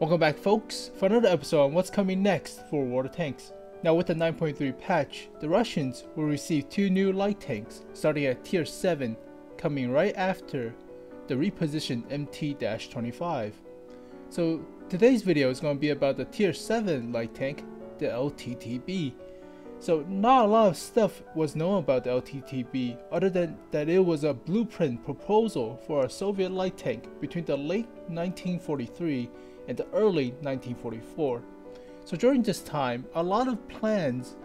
Welcome back folks for another episode on what's coming next for World of Tanks. Now with the 9.3 patch, the Russians will receive 2 new light tanks starting at Tier 7, coming right after the repositioned MT-25. So today's video is going to be about the Tier 7 light tank, the LTTB. So not a lot of stuff was known about the LTTB other than that it was a blueprint proposal for a Soviet light tank between the late 1943 and the early 1944. So during this time, a lot of plans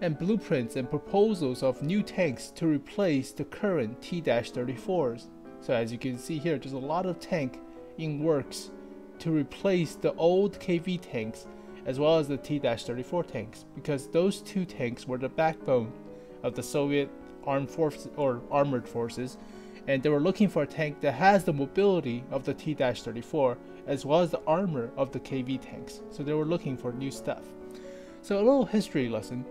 and blueprints and proposals of new tanks to replace the current T-34s. So as you can see here, there's a lot of tank in works to replace the old KV tanks as well as the T-34 tanks, because those two tanks were the backbone of the Soviet armed forces or armored forces, and they were looking for a tank that has the mobility of the T-34 as well as the armor of the KV tanks. So they were looking for new stuff. So a little history lesson.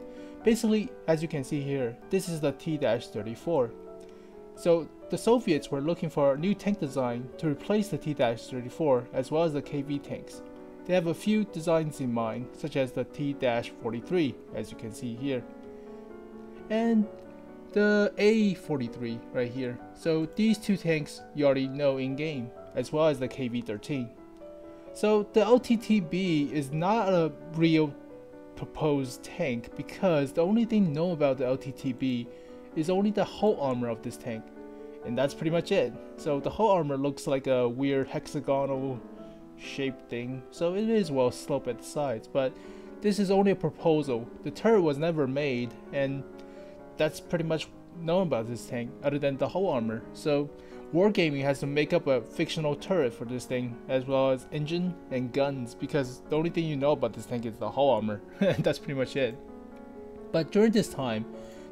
Basically, as you can see here, this is the T-34. So the Soviets were looking for a new tank design to replace the T-34 as well as the KV tanks. They have a few designs in mind, such as the T-43, as you can see here, and the A-43 right here. So these two tanks you already know in game, as well as the KV-13. So the LTTB is not a real proposed tank because the only thing known about the LTTB is only the hull armor of this tank, and that's pretty much it. So the hull armor looks like a weird hexagonal shaped thing, so it is well sloped at the sides, but this is only a proposal. The turret was never made, and that's pretty much known about this tank other than the hull armor. So wargaming has to make up a fictional turret for this thing as well as engine and guns, because the only thing you know about this tank is the hull armor and that's pretty much it. But during this time,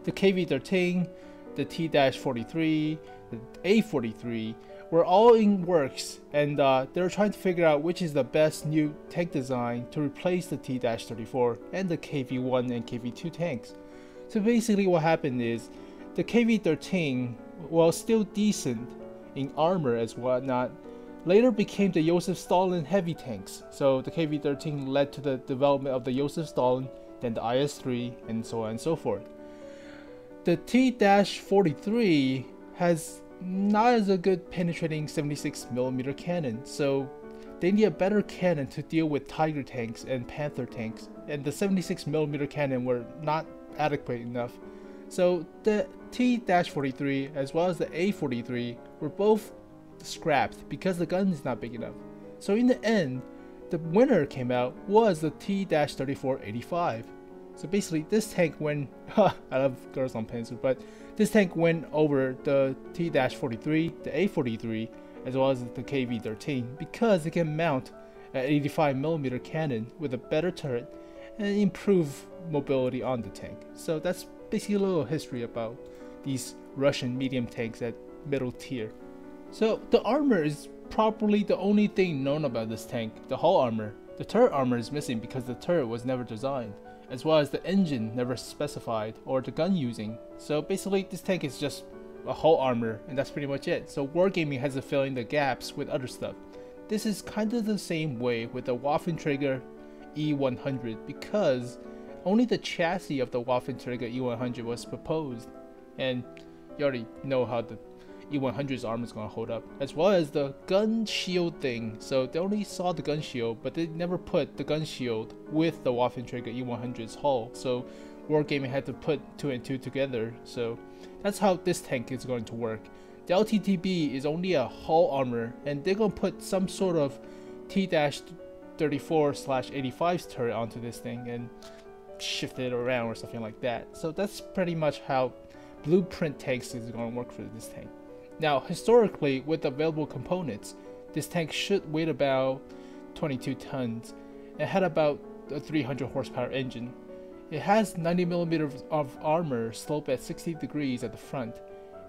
the KV-13, the T-43, the A-43 were all in works, and they were trying to figure out which is the best new tank design to replace the T-34 and the KV-1 and KV-2 tanks. So basically what happened is the KV-13, while still decent in armor as whatnot, later became the Joseph Stalin heavy tanks. So the KV-13 led to the development of the Joseph Stalin, then the IS-3, and so on and so forth. The T-43 has not as a good penetrating 76mm cannon, so they need a better cannon to deal with Tiger tanks and Panther tanks, and the 76mm cannon were not adequate enough. So the T-43 as well as the A-43 were both scrapped because the gun is not big enough. So in the end, the winner came out was the T-34-85. So basically this tank went, I love girls on pencil, but this tank went over the T-43, the A-43, as well as the KV-13 because it can mount an 85mm cannon with a better turret and improve mobility on the tank. So that's basically a little history about these Russian medium tanks at middle tier. So the armor is probably the only thing known about this tank, the hull armor. The turret armor is missing because the turret was never designed, as well as the engine never specified or the gun using. So basically this tank is just a hull armor and that's pretty much it. So wargaming has to fill in the gaps with other stuff. This is kind of the same way with the Waffenträger E100 because only the chassis of the Waffenträger E100 was proposed, and you already know how the E100's armor is going to hold up, as well as the gun shield thing. So they only saw the gun shield, but they never put the gun shield with the Waffenträger E100's hull. So wargaming had to put 2 and 2 together. So that's how this tank is going to work. The LTTB is only a hull armor, and they're going to put some sort of T-34/85's turret onto this thing and shift it around or something like that. So that's pretty much how blueprint tanks is going to work for this tank. Now historically, with available components, this tank should weigh about 22 tons and had about a 300 horsepower engine. It has 90mm of armor sloped at 60 degrees at the front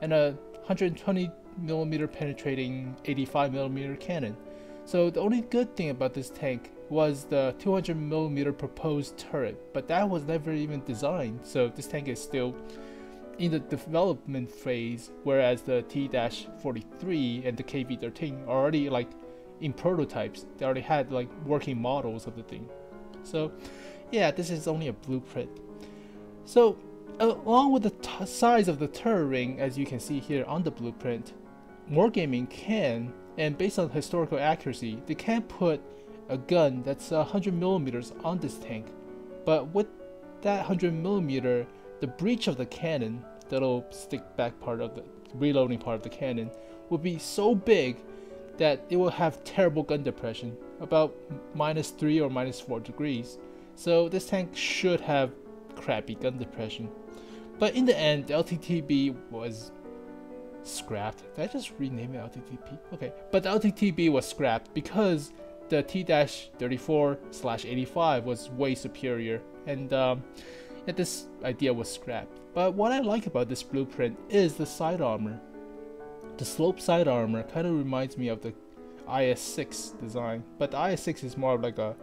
and a 120mm penetrating 85mm cannon. So the only good thing about this tank was the 200mm proposed turret, but that was never even designed, so this tank is still in the development phase, whereas the T-43 and the KV-13 are already like in prototypes. They already had like working models of the thing. So yeah, this is only a blueprint. So along with the size of the turret ring, as you can see here on the blueprint, wargaming can, and based on historical accuracy, they can put a gun that's 100mm on this tank. But with that 100mm, the breech of the cannon, the little stick back part of the reloading part of the cannon, would be so big that it will have terrible gun depression, about -3 or -4 degrees. So this tank should have crappy gun depression. But in the end, the LTTB was scrapped. Did I just rename it LTTB? Okay, but the LTTB was scrapped because the T-34/85 was way superior, and this idea was scrapped. But what I like about this blueprint is the side armor. The slope side armor kind of reminds me of the IS-6 design, but the IS-6 is more like a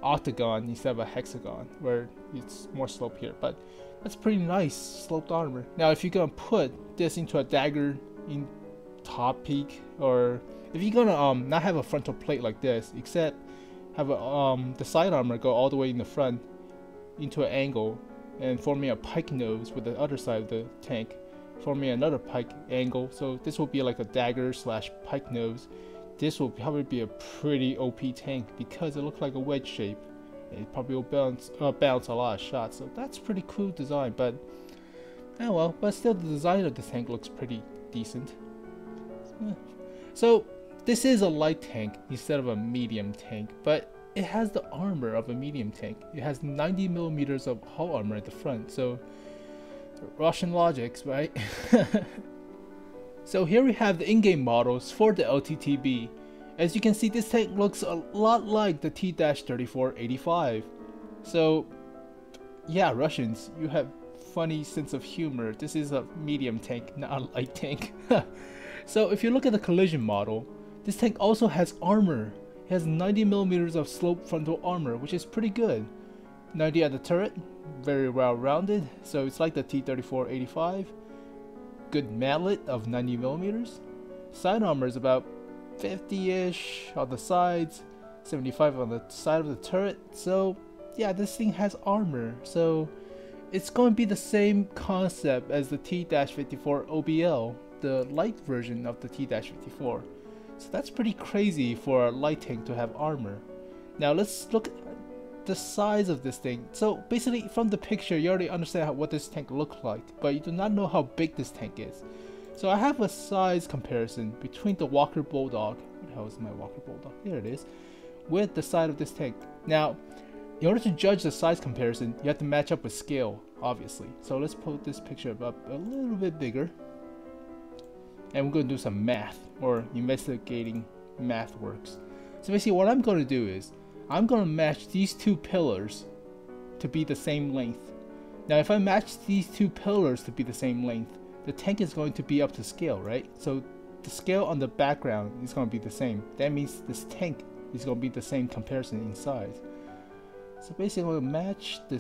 octagon instead of a hexagon, where it's more slope here. But that's pretty nice sloped armor. Now if you're gonna put this into a dagger in top peak, or if you're gonna not have a frontal plate like this, except have a, the side armor go all the way in the front into an angle and forming a pike nose with the other side of the tank, forming another pike angle. So this will be like a dagger slash pike nose. This will probably be a pretty OP tank because it looks like a wedge shape. It probably will bounce a lot of shots. So that's pretty cool design. But oh well. But still, the design of the tank looks pretty decent. So this is a light tank instead of a medium tank, but it has the armor of a medium tank. It has 90mm of hull armor at the front. So Russian logics, right? So here we have the in-game models for the LTTB. As you can see, this tank looks a lot like the T-34/85. So yeah, Russians, you have funny sense of humor. This is a medium tank, not a light tank. So if you look at the collision model, this tank also has armor. It has 90mm of slope frontal armor, which is pretty good. 90 at the turret, very well rounded, so it's like the T-34/85. Good mallet of 90mm. Side armor is about 50-ish on the sides, 75 on the side of the turret. So yeah, this thing has armor, so it's going to be the same concept as the T-54 OBL, the light version of the T-54. So that's pretty crazy for a light tank to have armor. Now let's look at the size of this thing. So basically from the picture you already understand what this tank looks like, but you do not know how big this tank is. So I have a size comparison between the Walker Bulldog, what the hell is my Walker Bulldog? Here it is, with the side of this tank. Now in order to judge the size comparison, you have to match up with scale, obviously. So let's put this picture up a little bit bigger, and we're going to do some math, or investigating math works. So basically what I'm going to do is I'm going to match these two pillars to be the same length. Now if I match these two pillars to be the same length, the tank is going to be up to scale, right? So the scale on the background is going to be the same. That means this tank is going to be the same comparison in size. So basically I'm going to match the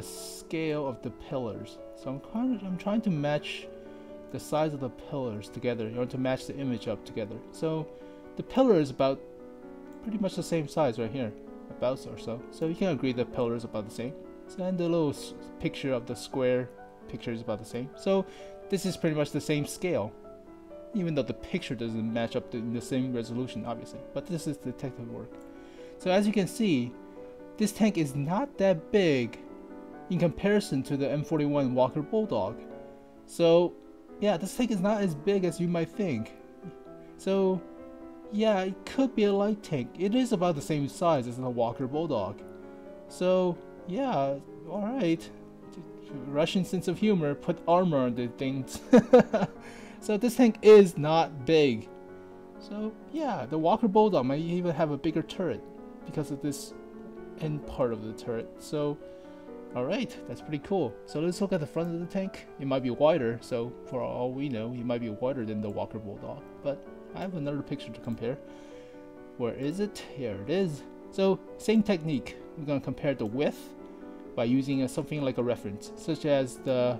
scale of the pillars. So I'm trying to match the size of the pillars together in order to match the image up together. So the pillar is about pretty much the same size right here, about or so. So you can agree that pillar is about the same. So, and the little picture of the square picture is about the same. So this is pretty much the same scale, even though the picture doesn't match up in the same resolution, obviously. But this is detective work. So as you can see, this tank is not that big in comparison to the M41 Walker Bulldog. So yeah, this tank is not as big as you might think. So yeah, it could be a light tank. It is about the same size as the Walker Bulldog. So yeah, alright. Russian sense of humor, put armor on the things. So this tank is not big. So yeah, the Walker Bulldog might even have a bigger turret because of this end part of the turret. So alright, that's pretty cool. So let's look at the front of the tank. It might be wider, so for all we know, it might be wider than the Walker Bulldog. But I have another picture to compare. Where is it? Here it is. So same technique. We're going to compare the width by using something like a reference, such as the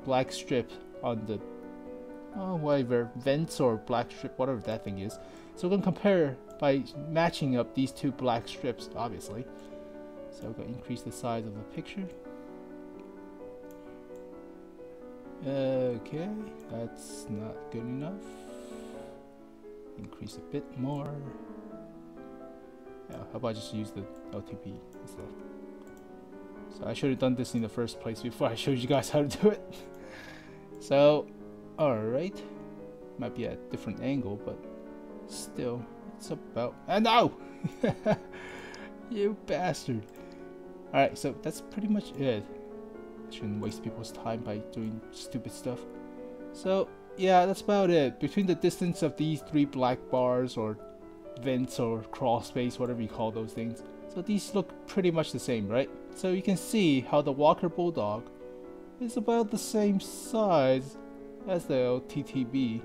black strip on the whatever vents or black strip, whatever that thing is, So we're gonna compare by matching up these two black strips, obviously. So we're gonna increase the size of the picture. Okay, that's not good enough. Increase a bit more. Yeah, how about I just use the LTTB instead? So I should have done this in the first place before I showed you guys how to do it. So, alright. Might be at a different angle, but still, it's about... And no! You bastard. Alright, so that's pretty much it. Shouldn't waste people's time by doing stupid stuff. So yeah, that's about it. Between the distance of these three black bars or vents or crawl space, whatever you call those things, so these look pretty much the same, right? So you can see how the Walker Bulldog is about the same size as the LTTB.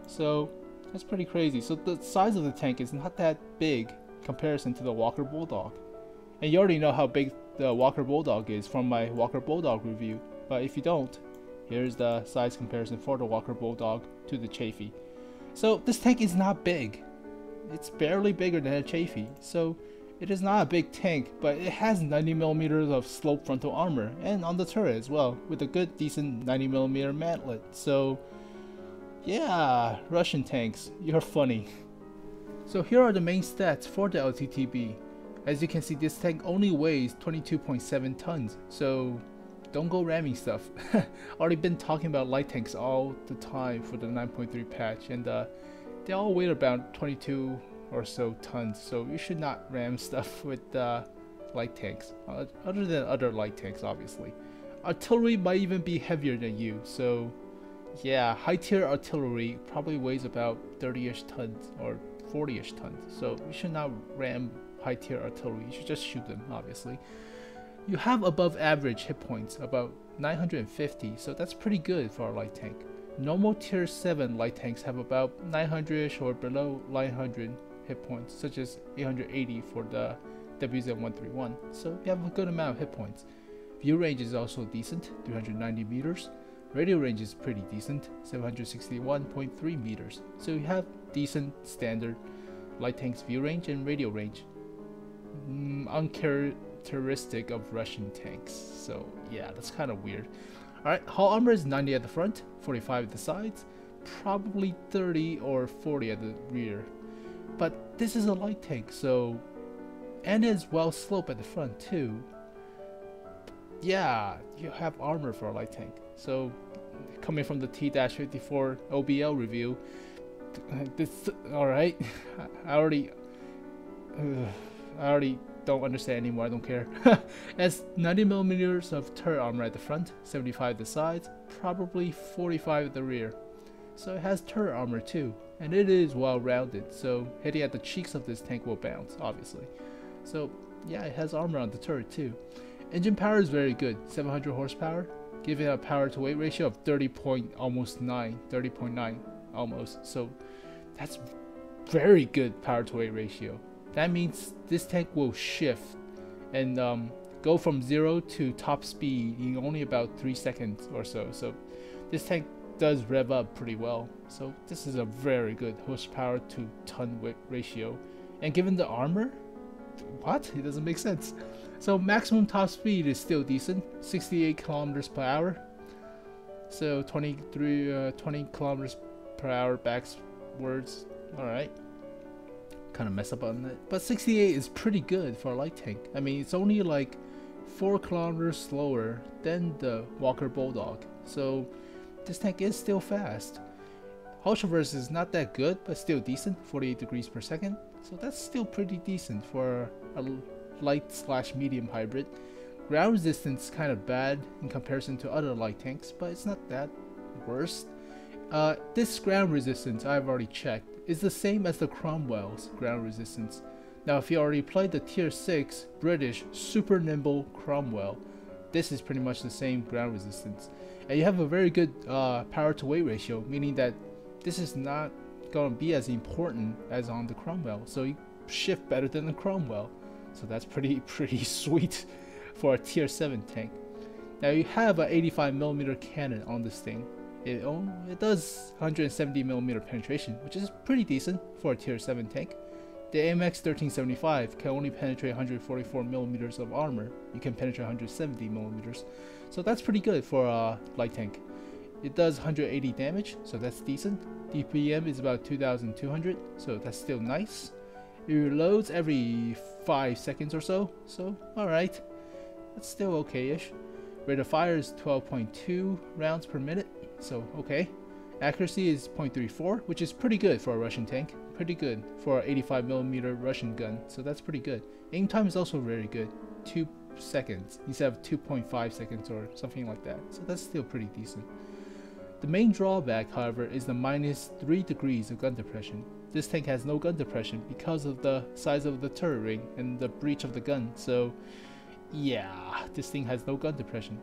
So that's pretty crazy. So the size of the tank is not that big in comparison to the Walker Bulldog. And you already know how big the Walker Bulldog is from my Walker Bulldog review, but if you don't, here's the size comparison for the Walker Bulldog to the Chafee. So this tank is not big. It's barely bigger than a Chafee, so it is not a big tank, but it has 90mm of slope frontal armor and on the turret as well, with a good decent 90mm mantlet. So yeah, Russian tanks, you're funny. So here are the main stats for the LTTB. As you can see, this tank only weighs 22.7 tons, so don't go ramming stuff. Already been talking about light tanks all the time for the 9.3 patch, and they all weigh about 22 or so tons, so you should not ram stuff with light tanks, other than other light tanks, obviously. Artillery might even be heavier than you, so yeah, high tier artillery probably weighs about 30-ish tons or 40-ish tons, so you should not ram high tier artillery. You should just shoot them, obviously. You have above average hit points, about 950, so that's pretty good for a light tank. Normal tier 7 light tanks have about 900-ish or below 900 hit points, such as 880 for the WZ-131, so you have a good amount of hit points. View range is also decent, 390 meters. Radio range is pretty decent, 761.3 meters, so you have decent standard light tanks view range and radio range. Uncharacteristic of Russian tanks, so yeah, that's kind of weird. Alright, hull armor is 90 at the front, 45 at the sides, probably 30 or 40 at the rear. But this is a light tank, so, and it's well sloped at the front too. Yeah, you have armor for a light tank. So coming from the T-54 OBL review, this alright. I already don't understand anymore. I don't care. It has 90mm of turret armor at the front, 75 at the sides, probably 45 at the rear. So it has turret armor too, and it is well rounded, so hitting at the cheeks of this tank will bounce, obviously. So yeah, it has armor on the turret too. Engine power is very good, 700 horsepower, giving a power to weight ratio of 30.9 almost. So that's very good power to weight ratio. That means this tank will shift and go from 0 to top speed in only about 3 seconds or so. So this tank does rev up pretty well. So this is a very good horsepower to ton weight ratio. And given the armor, what? It doesn't make sense. So maximum top speed is still decent, 68 kilometers per hour. So 20 kilometers per hour backwards. Alright. Kind of mess up on it, but 68 is pretty good for a light tank. I mean, it's only like 4 kilometers slower than the Walker Bulldog, so this tank is still fast. Hull traverse is not that good, but still decent, 48 degrees per second, so that's still pretty decent for a light/medium hybrid. Ground resistance is kind of bad in comparison to other light tanks, but it's not that worse. This ground resistance, I've already checked, is the same as the Cromwell's ground resistance. Now if you already played the Tier 6 British super nimble Cromwell, this is pretty much the same ground resistance. And you have a very good power to weight ratio, meaning that this is not going to be as important as on the Cromwell, so you shift better than the Cromwell. So that's pretty sweet for a Tier 7 tank. Now you have an 85mm cannon on this thing, It does 170mm penetration, which is pretty decent for a tier 7 tank. The AMX 1375 can only penetrate 144mm of armor. You can penetrate 170mm, so that's pretty good for a light tank. It does 180 damage, so that's decent. DPM is about 2200, so that's still nice. It reloads every 5 seconds or so, alright. That's still okay-ish. Rate of fire is 12.2 rounds per minute, so okay. Accuracy is 0.34, which is pretty good for a Russian tank. Pretty good for an 85mm Russian gun, so that's pretty good. Aim time is also very good, 2 seconds instead of 2.5 seconds or something like that, so that's still pretty decent. The main drawback, however, is the -3 degrees of gun depression. This tank has no gun depression because of the size of the turret ring and the breech of the gun, so yeah, this thing has no gun depression.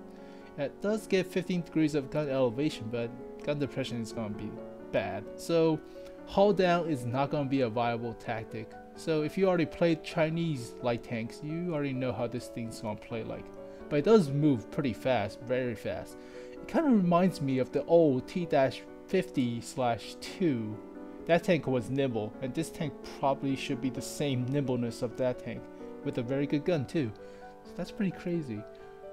It does get 15 degrees of gun elevation, but gun depression is going to be bad. So hull down is not going to be a viable tactic. So if you already played Chinese light tanks, you already know how this thing's going to play like. But it does move pretty fast, very fast. It kind of reminds me of the old T-50/2. That tank was nimble, and this tank probably should be the same nimbleness of that tank, with a very good gun too. So that's pretty crazy.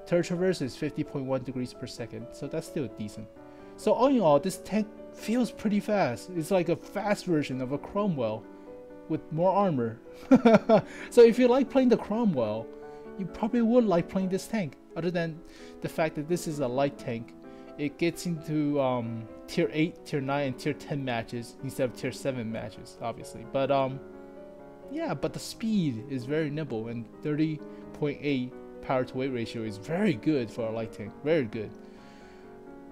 Turret traverse is 50.1 degrees per second, so that's still decent. So all in all, this tank feels pretty fast. It's like a fast version of a Cromwell with more armor. So if you like playing the Cromwell, you probably would like playing this tank. Other than the fact that this is a light tank, it gets into tier 8, tier 9, and tier 10 matches instead of tier 7 matches, obviously. But yeah, but the speed is very nimble, and 30.8 power to weight ratio is very good for a light tank, very good.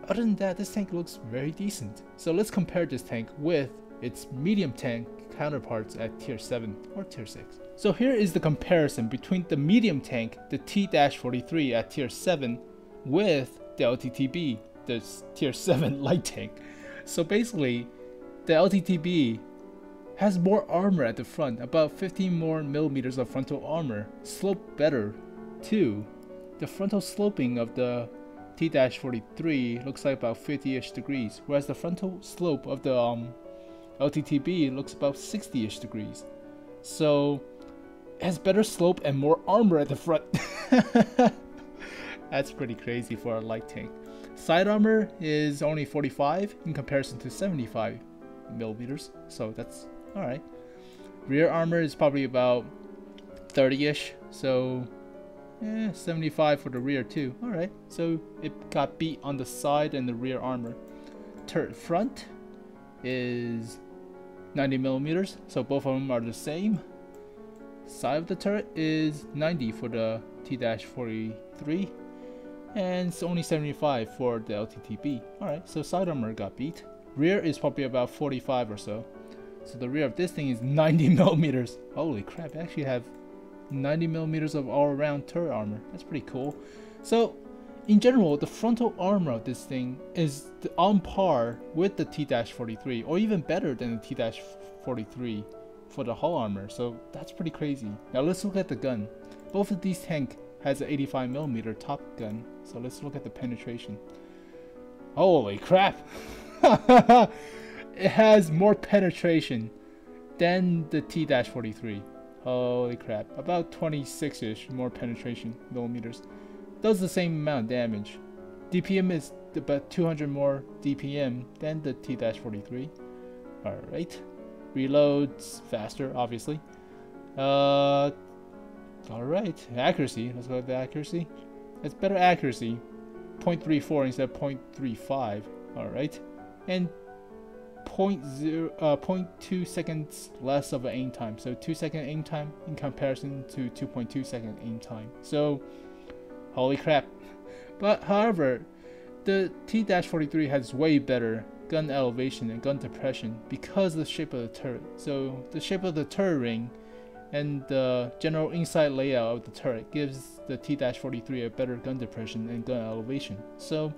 Other than that, this tank looks very decent. So let's compare this tank with its medium tank counterparts at tier 7 or tier 6. So here is the comparison between the medium tank, the T-43 at tier 7, with the LTTB, the tier 7 light tank. So basically, the LTTB has more armor at the front, about 15 more millimeters of frontal armor, slope better too. The frontal sloping of the T-43 looks like about 50-ish degrees, whereas the frontal slope of the LTTB looks about 60-ish degrees. So it has better slope and more armor at the front. That's pretty crazy for a light tank. Side armor is only 45 in comparison to 75 millimeters, so that's alright. Rear armor is probably about 30-ish, so 75 for the rear too. Alright, so it got beat on the side and the rear armor. Turret front is 90 millimeters, so both of them are the same. Side of the turret is 90 for the T-43, and it's only 75 for the LTTB. Alright, so side armor got beat. Rear is probably about 45 or so. So the rear of this thing is 90 millimeters. Holy crap, I actually have 90 millimeters of all-around turret armor. That's pretty cool. So in general, the frontal armor of this thing is on par with the T-43, or even better than the T-43 for the hull armor. So that's pretty crazy. Now let's look at the gun. Both of these tanks has an 85mm top gun. So let's look at the penetration. Holy crap! It has more penetration than the T-43. Holy crap, about 26-ish more penetration millimeters. Does the same amount of damage. DPM is about 200 more DPM than the T-43. Alright. Reloads faster, obviously. Alright, accuracy. Let's go with the accuracy. It's better accuracy. 0.34 instead of 0.35. Alright. And 0.2 seconds less of an aim time, so 2-second aim time in comparison to 2.2 second aim time. So holy crap. But however, the T-43 has way better gun elevation and gun depression because of the shape of the turret. So the shape of the turret ring and the general inside layout of the turret gives the T-43 a better gun depression and gun elevation. So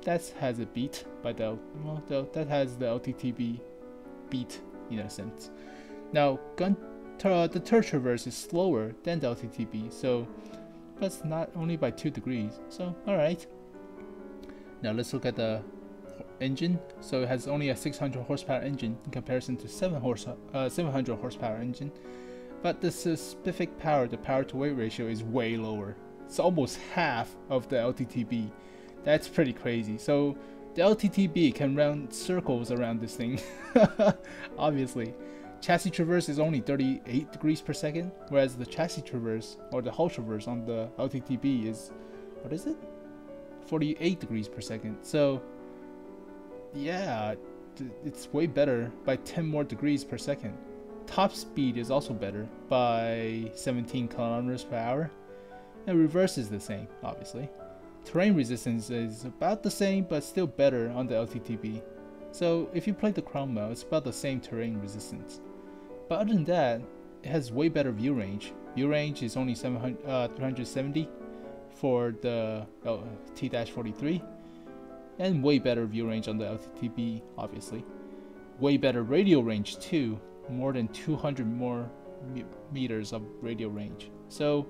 that has it beat by the, well, that has the LTTB beat in a sense. Now the turret traverse is slower than the LTTB, so that's not only by 2 degrees. So alright. Now let's look at the engine, so it has only a 600 horsepower engine in comparison to 700 horsepower engine. But the specific power, the power to weight ratio, is way lower. It's almost half of the LTTB. That's pretty crazy. So the LTTB can run circles around this thing. Obviously, chassis traverse is only 38 degrees per second, whereas the chassis traverse or the hull traverse on the LTTB is, what is it? 48 degrees per second. So yeah, it's way better by 10 more degrees per second. Top speed is also better by 17 kilometers per hour, and reverse is the same, obviously. Terrain resistance is about the same, but still better on the LTTB. So if you play the crown mode, it's about the same terrain resistance. But other than that, it has way better view range. View range is only 370 for the T-43, and way better view range on the LTTB, obviously. Way better radio range too, more than 200 more meters of radio range. So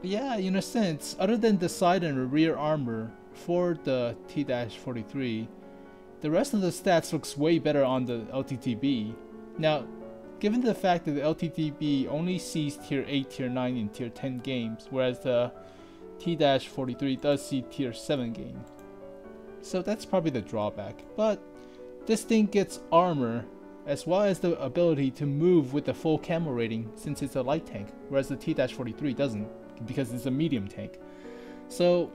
yeah, in a sense, other than the side and rear armor for the T-43, the rest of the stats looks way better on the LTTB. Now, given the fact that the LTTB only sees Tier 8, Tier 9, and Tier 10 games, whereas the T-43 does see Tier 7 games. So that's probably the drawback. But this thing gets armor, as well as the ability to move with the full camo rating since it's a light tank, whereas the T-43 doesn't, because it's a medium tank. So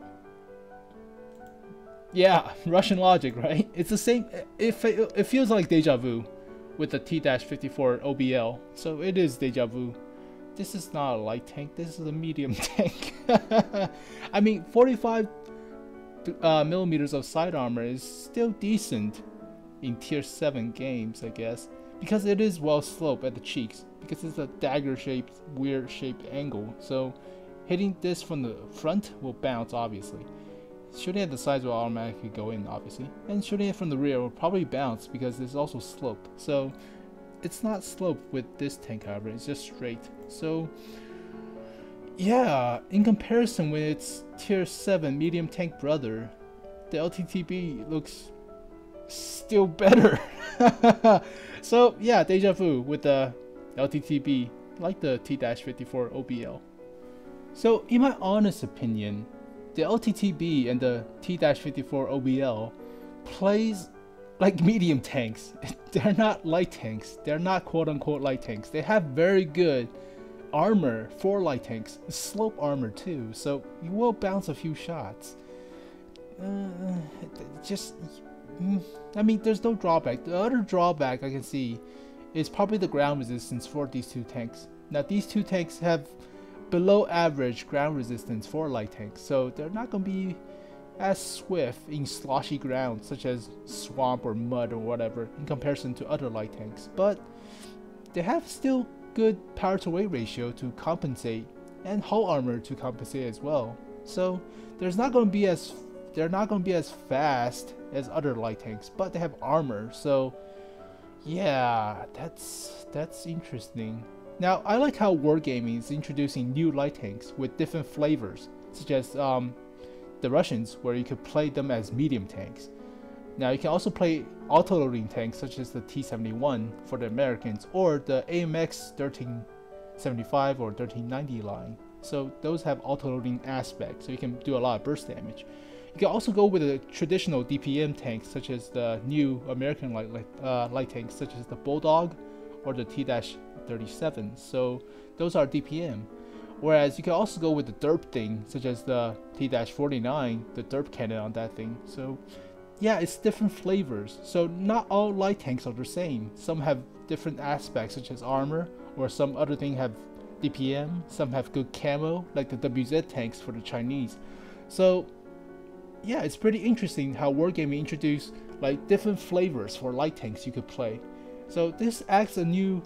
yeah, Russian logic, right? It's the same. It feels like deja vu with the T-54 OBL. So it is deja vu. This is not a light tank, this is a medium tank. I mean, 45 millimeters of side armor is still decent in Tier 7 games, I guess, because it is well sloped at the cheeks, because it's a dagger shaped, weird shaped angle. So hitting this from the front will bounce, obviously. Shooting at the sides will automatically go in, obviously, and shooting it from the rear will probably bounce because it's also sloped. So it's not sloped with this tank, however, it's just straight. So yeah, in comparison with its Tier 7 medium tank brother, the LTTB looks still better. So yeah, deja vu with the LTTB, like the T-54 OBL. So in my honest opinion, the LTTB and the T-54 OBL plays like medium tanks. They're not light tanks. They're not quote-unquote light tanks. They have very good armor for light tanks, slope armor too, so you will bounce a few shots. I mean, there's no drawback. The other drawback I can see is probably the ground resistance for these two tanks. Now these two tanks have below average ground resistance for light tanks, so they're not going to be as swift in sloshy ground such as swamp or mud or whatever in comparison to other light tanks, but they have still good power to weight ratio to compensate, and hull armor to compensate as well. So they're not going to be as fast as other light tanks, but they have armor. So yeah, that's interesting. Now I like how wargaming is introducing new light tanks with different flavors, such as the Russians, where you could play them as medium tanks. Now you can also play auto-loading tanks such as the T-71 for the Americans, or the AMX 1375 or 1390 line. So those have auto-loading aspects, so you can do a lot of burst damage. You can also go with a traditional DPM tanks such as the new American light tanks such as the Bulldog or the T-37. So those are DPM. Whereas you can also go with the derp thing such as the T-49, the derp cannon on that thing. So yeah, it's different flavors. So not all light tanks are the same. Some have different aspects such as armor, or some other thing have DPM, some have good camo like the WZ tanks for the Chinese. So yeah, it's pretty interesting how wargaming introduced like different flavors for light tanks you could play. So this adds a new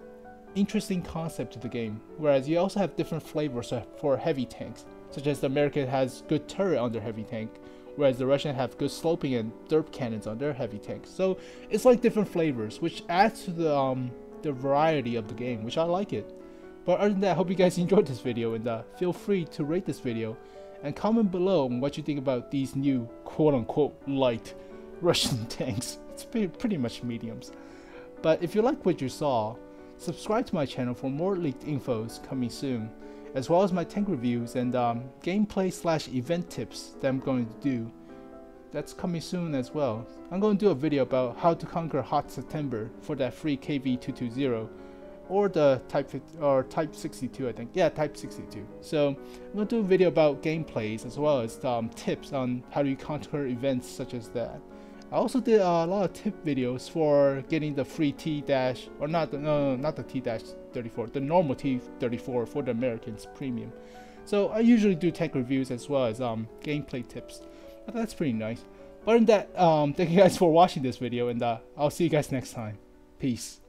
interesting concept to the game, whereas you also have different flavors for heavy tanks, such as the American has good turret on their heavy tank, whereas the Russian have good sloping and derp cannons on their heavy tanks. So it's like different flavors, which adds to the variety of the game, which I like it. But other than that, I hope you guys enjoyed this video, and feel free to rate this video and comment below on what you think about these new quote-unquote light Russian tanks. It's pretty much mediums. But if you like what you saw, subscribe to my channel for more leaked infos coming soon, as well as my tank reviews and gameplay/event tips that I'm going to do. That's coming soon as well. I'm going to do a video about how to conquer Hot September for that free KV220, or the Type 62, I think. Yeah, Type 62. So I'm going to do a video about gameplays as well as tips on how to conquer events such as that. I also did a lot of tip videos for getting the free T-dash, or not the T-34, the normal T-34 for the Americans premium. So I usually do tank reviews as well as gameplay tips. But that's pretty nice. But other than that, thank you guys for watching this video, and I'll see you guys next time. Peace.